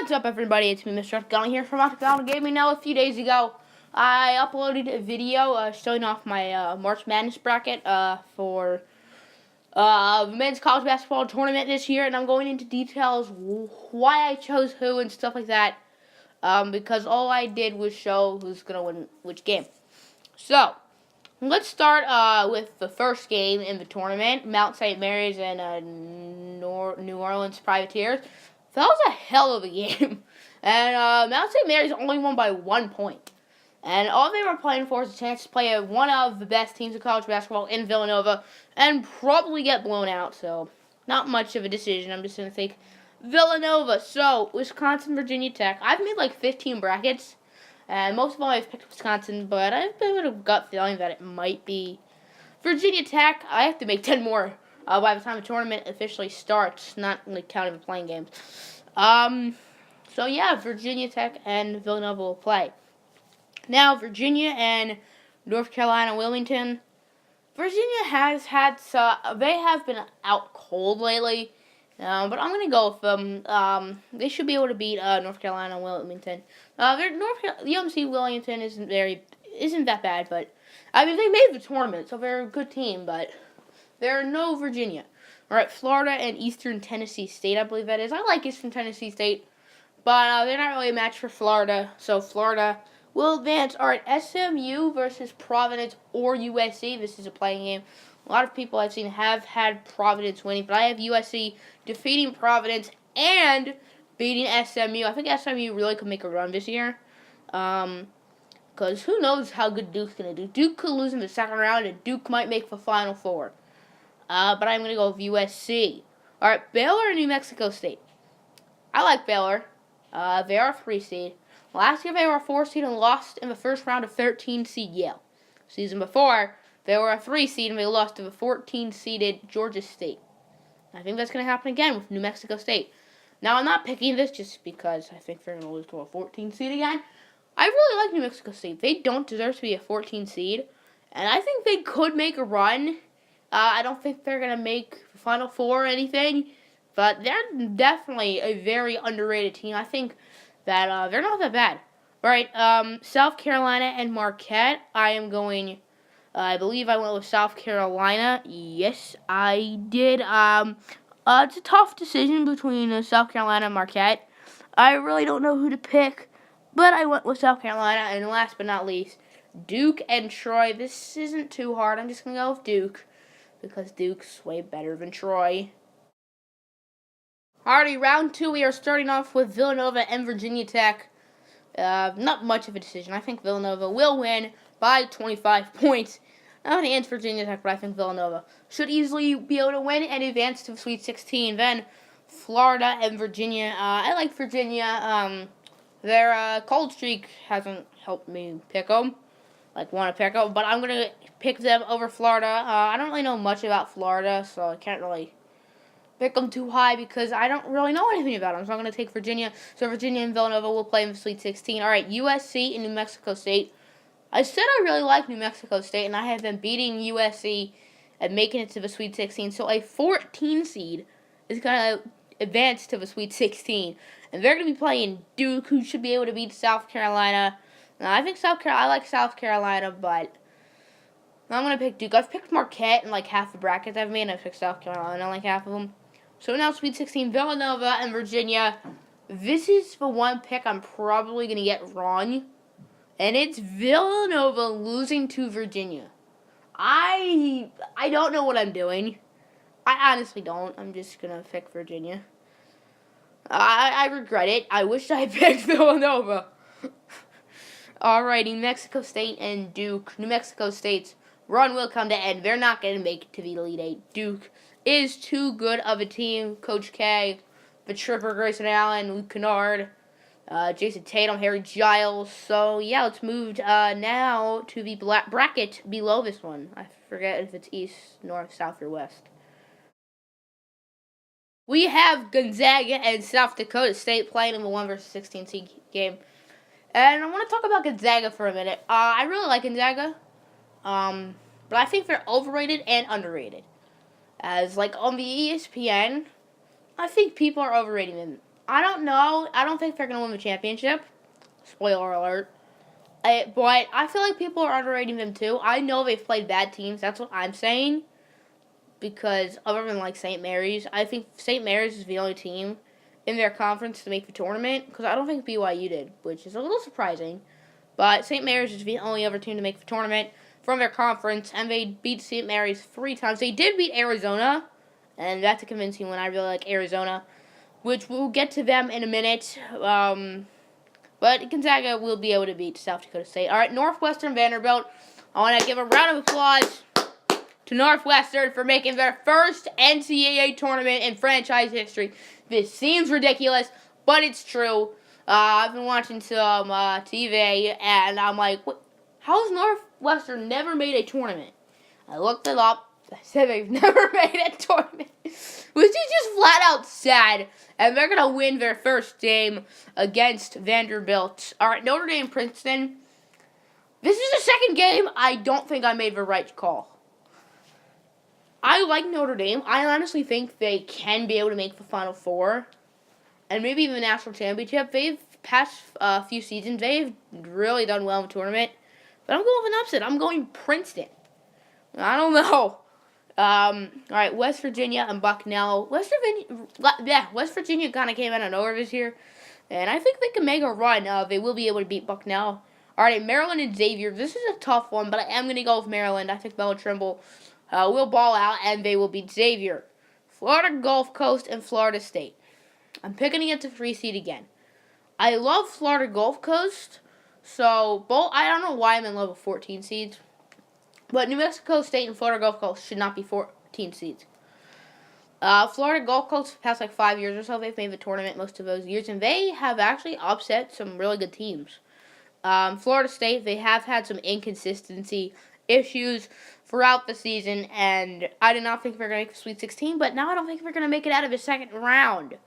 What's up, everybody? It's me, Mr. Octagon here from Octagon Gaming. Now, a few days ago, I uploaded a video showing off my March Madness bracket for the men's college basketball tournament this year, and I'm going into details why I chose who and stuff like that, because all I did was show who's going to win which game. So, let's start with the first game in the tournament, Mount St. Mary's and New Orleans Privateers. That was a hell of a game. And Mount St. Mary's only won by 1 point. And all they were playing for is a chance to play one of the best teams in college basketball in Villanova and probably get blown out. So, not much of a decision. I'm just going to take Villanova. So, Wisconsin, Virginia Tech. I've made like 15 brackets. And most of them I've picked Wisconsin, but I have a bit of a gut feeling that it might be Virginia Tech. I have to make 10 more by the time the tournament officially starts, not like counting the playing games. So yeah, Virginia Tech and Villanova will play. Now, Virginia and North Carolina Wilmington. Virginia has had they have been out cold lately. But I'm gonna go with them. They should be able to beat North Carolina and Wilmington. UMC Wilmington isn't that bad, but I mean they made the tournament, so they're a good team, but they're no Virginia. All right, Florida and Eastern Tennessee State, I believe that is. I like Eastern Tennessee State, but they're not really a match for Florida, so Florida will advance. All right, SMU versus Providence or USC. This is a playing game. A lot of people I've seen have had Providence winning, but I have USC defeating Providence and beating SMU. I think SMU really could make a run this year. Because who knows how good Duke's going to do. Duke could lose in the second round, and Duke might make the Final Four. But I'm going to go with USC. All right, Baylor and New Mexico State. I like Baylor. They are a 3 seed. Last year they were a 4 seed and lost in the first round of 13 seed Yale. Season before, they were a 3 seed and they lost to the 14 seeded Georgia State. I think that's going to happen again with New Mexico State. Now, I'm not picking this just because I think they're going to lose to a 14 seed again. I really like New Mexico State. They don't deserve to be a 14 seed, and I think they could make a run. I don't think they're going to make the Final Four or anything, but they're definitely a very underrated team. I think that they're not that bad. All right, South Carolina and Marquette. I believe I went with South Carolina. Yes, I did. It's a tough decision between South Carolina and Marquette. I really don't know who to pick, but I went with South Carolina. And last but not least, Duke and Troy. This isn't too hard. I'm just going to go with Duke because Duke's way better than Troy. Alrighty, round 2. We are starting off with Villanova and Virginia Tech. Not much of a decision. I think Villanova will win by 25 points. Not against Virginia Tech, but I think Villanova should easily be able to win and advance to the Sweet 16. Then Florida and Virginia. I like Virginia. Their cold streak hasn't helped me pick them. Want to pick them, but I'm going to pick them over Florida. I don't really know much about Florida, so I can't really pick them too high because I don't really know anything about them. So I'm going to take Virginia. So Virginia and Villanova will play in the Sweet 16. All right, USC and New Mexico State. I said I really like New Mexico State, and I have been beating USC and making it to the Sweet 16. So a 14 seed is going to advance to the Sweet 16. And they're going to be playing Duke, who should be able to beat South Carolina. Now, I think I like South Carolina, but I'm going to pick Duke. I've picked Marquette in like half the brackets I've made, and I've picked South Carolina in like half of them. So now Sweet 16, Villanova and Virginia. This is the one pick I'm probably going to get wrong. And it's Villanova losing to Virginia. I don't know what I'm doing. I honestly don't. I'm just going to pick Virginia. I regret it. I wish I had picked Villanova. Alrighty, New Mexico State and Duke. New Mexico State's run will come to end. They're not going to make it to the Elite Eight. Duke is too good of a team. Coach K, the Tripper, Grayson Allen, Luke Kennard, Jason Tatum, Harry Giles. So, yeah, let's move now to the bracket below this one. I forget if it's East, North, South, or West. We have Gonzaga and South Dakota State playing in the 1 versus 16 seed game. And I want to talk about Gonzaga for a minute. I really like Gonzaga, but I think they're overrated and underrated. As, on the ESPN, I think people are overrating them. I don't know. I don't think they're going to win the championship. Spoiler alert. But I feel like people are underrating them too. I know they've played bad teams. That's what I'm saying. Because other than like St. Mary's, I think St. Mary's is the only team in their conference to make the tournament. Because I don't think BYU did, which is a little surprising. But St. Mary's is the only other team to make the tournament from their conference. And they beat St. Mary's 3 times. They did beat Arizona. And that's a convincing one. I really like Arizona. Which we'll get to them in a minute. But Gonzaga will be able to beat South Dakota State. All right, Northwestern Vanderbilt. I want to give a round of applause to Northwestern for making their first NCAA tournament in franchise history. This seems ridiculous, but it's true. I've been watching some TV, and I'm like, how has Northwestern never made a tournament? I looked it up. I said they've never made a tournament, which is just flat out sad. And they're going to win their first game against Vanderbilt. All right, Notre Dame, Princeton. This is the second game I don't think I made the right call. I like Notre Dame. I honestly think they can be able to make the Final Four and maybe even the national championship. They've past a few seasons, they've really done well in the tournament. But I'm going with an upset. I'm going Princeton. I don't know. All right, West Virginia and Bucknell. West Virginia kind of came out of nowhere this year, and I think they can make a run. They will be able to beat Bucknell. All right, Maryland and Xavier. This is a tough one, but I am going to go with Maryland. I think Bella Trimble will ball out, and they will beat Xavier. Florida Gulf Coast and Florida State. I'm picking against a 3 seed again. I love Florida Gulf Coast, so both. I don't know why I'm in love with 14 seeds. But New Mexico State and Florida Gulf Coast should not be 14 seeds. Florida Gulf Coast, for the past 5 years or so, they've made the tournament most of those years, and they have actually upset some really good teams. Florida State, they have had some inconsistency issues throughout the season, and I did not think they were going to make the Sweet 16, but now I don't think they're going to make it out of the second round.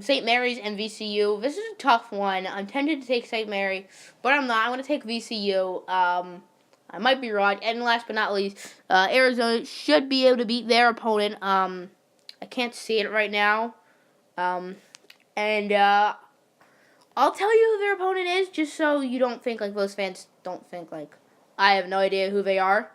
St. Mary's and VCU. This is a tough one. I'm tempted to take St. Mary, but I'm not. I'm going to take VCU. I might be wrong. And last but not least, Arizona should be able to beat their opponent. I can't see it right now. I'll tell you who their opponent is, just so you don't think, those fans don't think, I have no idea who they are.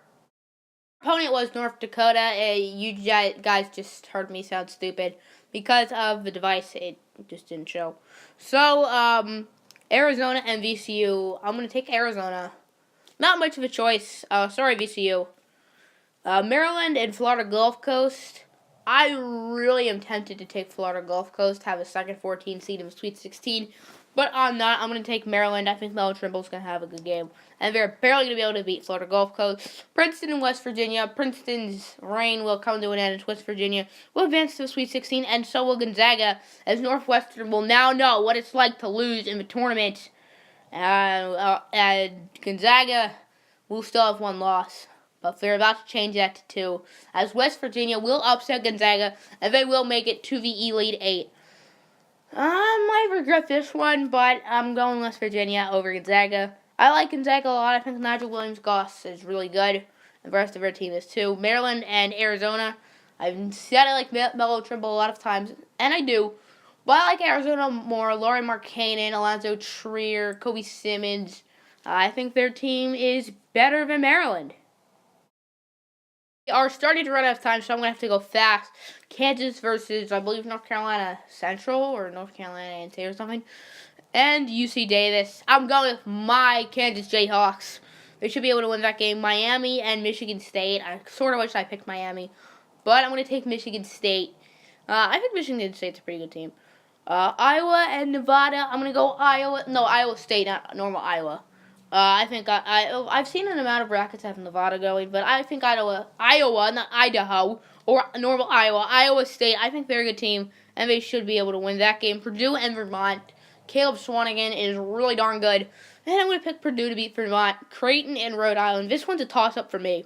Opponent was North Dakota. You guys just heard me sound stupid. Because of the device, it just didn't show. So, Arizona and VCU. I'm going to take Arizona. Not much of a choice. Sorry, VCU. Maryland and Florida Gulf Coast. I really am tempted to take Florida Gulf Coast, have a second 14 seed in the Sweet 16. But I'm not. I'm going to take Maryland. I think Melo Trimble's going to have a good game. And they're barely going to be able to beat Florida Gulf Coast. Princeton and West Virginia. Princeton's reign will come to an end. West Virginia will advance to the Sweet 16. And so will Gonzaga, as Northwestern will now know what it's like to lose in the tournament. And Gonzaga will still have 1 loss. But they're about to change that to 2. As West Virginia will upset Gonzaga. And they will make it to the Elite 8. I might regret this one, but I'm going West Virginia over Gonzaga. I like Gonzaga a lot. I think Nigel Williams-Goss is really good, and the rest of our team is too. Maryland and Arizona. I've said I like Melo Trimble a lot of times, and I do. But I like Arizona more. Laurie Markkanen, Alonzo Trier, Kobe Simmons. I think their team is better than Maryland. We are starting to run out of time, so I'm going to have to go fast. Kansas versus, I believe, North Carolina Central or North Carolina A&T or something. And UC Davis. I'm going with my Kansas Jayhawks. They should be able to win that game. Miami and Michigan State. I sort of wish I picked Miami. But I'm going to take Michigan State. I think Michigan State's a pretty good team. Iowa and Nevada. I'm going to go Iowa State, not normal Iowa. I think I've seen an amount of brackets have Nevada going, but I think Iowa, not Idaho, or normal Iowa State, I think they're a good team, and they should be able to win that game. Purdue and Vermont. Caleb Swanigan is really darn good, and I'm going to pick Purdue to beat Vermont. Creighton and Rhode Island. This one's a toss-up for me,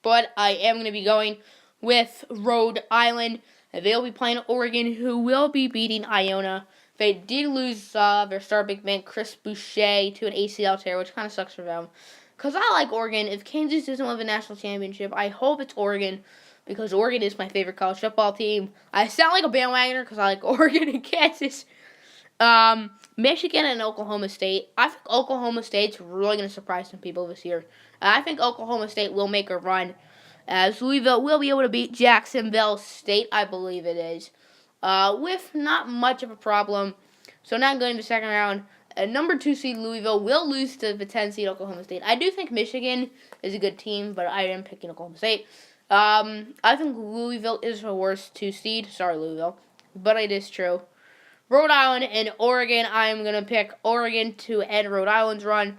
but I am going to be going with Rhode Island, and they'll be playing Oregon, who will be beating Iona. They did lose their star big man, Chris Boucher, to an ACL tear, which kind of sucks for them. Because I like Oregon. If Kansas doesn't win the national championship, I hope it's Oregon. because Oregon is my favorite college football team. I sound like a bandwagoner because I like Oregon and Kansas. Michigan and Oklahoma State. I think Oklahoma State's really going to surprise some people this year. I think Oklahoma State will make a run, as Louisville will be able to beat Jacksonville State, I believe it is, with not much of a problem. So not going to the second round. Number 2 seed Louisville will lose to the 10 seed Oklahoma State. I do think Michigan is a good team, but I am picking Oklahoma State. I think Louisville is the worst 2 seed. Sorry, Louisville, but it is true. Rhode Island and Oregon. I am going to pick Oregon to end Rhode Island's run.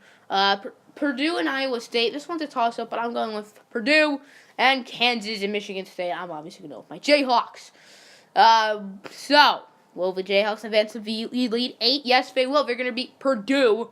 Purdue and Iowa State. This one's a toss-up, but I'm going with Purdue and Kansas and Michigan State. I'm obviously going to go with my Jayhawks. So, will the Jayhawks advance to the Elite 8? Yes, they will. They're going to beat Purdue,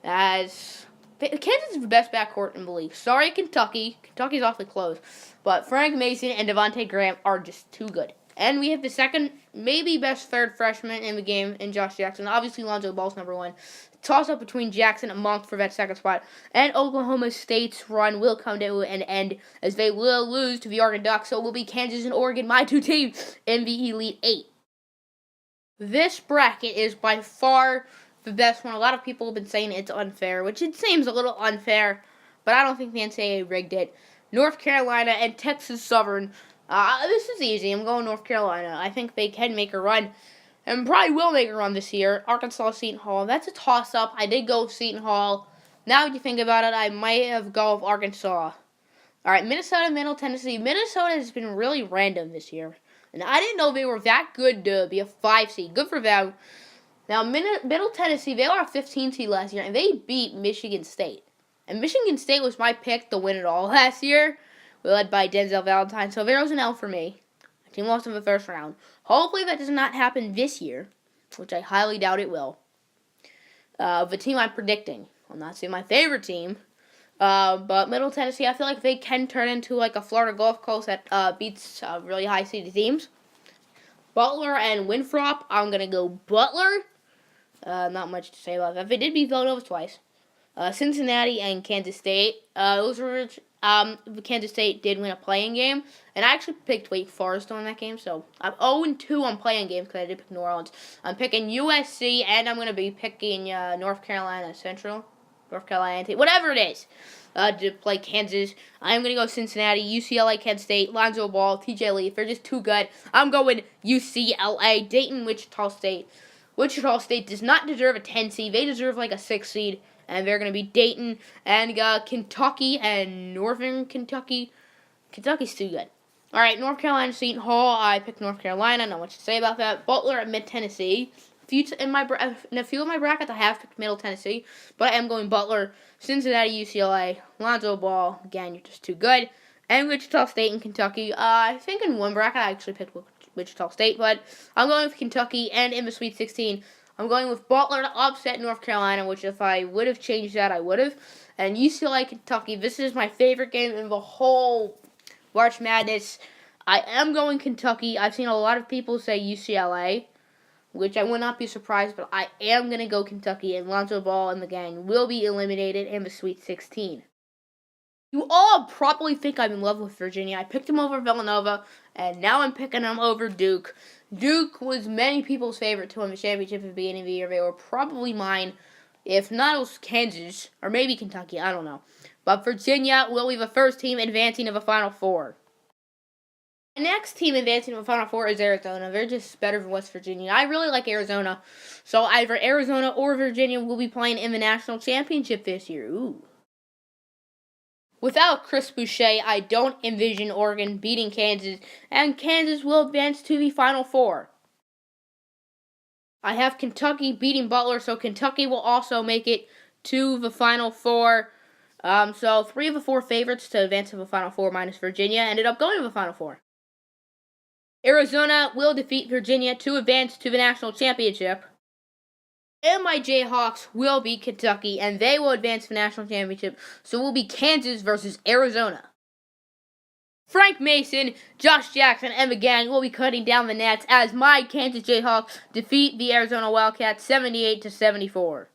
as Kansas is the best backcourt in the league. Sorry, Kentucky. Kentucky's awfully close. But Frank Mason and Devontae Graham are just too good. And we have the second, maybe best third freshman in the game in Josh Jackson. Obviously, Lonzo Ball's number 1. Toss-up between Jackson and Monk for that second spot. And Oklahoma State's run will come to an end as they will lose to the Oregon Ducks. So it will be Kansas and Oregon, my 2 teams, in the Elite 8. This bracket is by far the best one. A lot of people have been saying it's unfair, which it seems a little unfair, but I don't think the NCAA rigged it. North Carolina and Texas Southern. This is easy. I'm going North Carolina. I think they can make a run, and probably will make a run this year. Arkansas, Seton Hall. That's a toss-up. I did go with Seton Hall. Now that you think about it, I might have gone with Arkansas. All right, Minnesota, Middle Tennessee. Minnesota has been really random this year, and I didn't know they were that good to be a 5 seed. Good for them. Now, Middle Tennessee, they were a 15 seed last year, and they beat Michigan State. And Michigan State was my pick to win it all last year, led by Denzel Valentine. So there was an L for me. My team lost in the first round. Hopefully that does not happen this year, which I highly doubt it will. The team I'm predicting, I'm not saying my favorite team, but Middle Tennessee, I feel like they can turn into like a Florida Gulf Coast that beats really high-seeded teams. Butler and Winthrop, I'm going to go Butler. Not much to say about that. They did beat Villanova twice. Cincinnati and Kansas State. Kansas State did win a playing game, and I actually picked Wake Forest on that game, so I'm 0-2 on playing games because I did pick New Orleans. I'm picking USC, and I'm going to be picking North Carolina Central, North Carolina, whatever it is, to play Kansas. I'm going to go Cincinnati, UCLA, Kent State, Lonzo Ball, TJ Leaf. They're just too good. I'm going UCLA, Dayton, Wichita State. Wichita State does not deserve a 10 seed. They deserve like a 6 seed. And they're going to be Dayton and Kentucky and Northern Kentucky. Kentucky's too good. All right, North Carolina, Seton Hall. I picked North Carolina. Not much to say about that. Butler at Mid-Tennessee. In a few of my brackets, I have picked Middle Tennessee. But I am going Butler, Cincinnati, UCLA, Lonzo Ball. Again, you're just too good. And Wichita State and Kentucky. I think in one bracket, I actually picked Wichita State. But I'm going with Kentucky. And in the Sweet 16, I'm going with Butler to upset North Carolina, which if I would have changed that, I would have. And UCLA, Kentucky, this is my favorite game in the whole March Madness. I am going Kentucky. I've seen a lot of people say UCLA, which I would not be surprised, but I am going to go Kentucky, and Lonzo Ball and the gang will be eliminated in the Sweet 16. You all probably think I'm in love with Virginia. I picked them over Villanova, and now I'm picking them over Duke. Duke was many people's favorite to win the championship at the beginning of the year. They were probably mine. If not, it was Kansas, or maybe Kentucky, I don't know. But Virginia will be the first team advancing to the Final Four. The next team advancing to the Final Four is Arizona. They're just better than West Virginia. I really like Arizona. So either Arizona or Virginia will be playing in the national championship this year. Ooh. Without Chris Boucher, I don't envision Oregon beating Kansas, and Kansas will advance to the Final Four. I have Kentucky beating Butler, so Kentucky will also make it to the Final Four. So 3 of the 4 favorites to advance to the Final Four minus Virginia ended up going to the Final Four. Arizona will defeat Virginia to advance to the national championship. And my Jayhawks will beat Kentucky, and they will advance to the national championship. So it will be Kansas versus Arizona. Frank Mason, Josh Jackson, and the gang will be cutting down the nets as my Kansas Jayhawks defeat the Arizona Wildcats 78-74.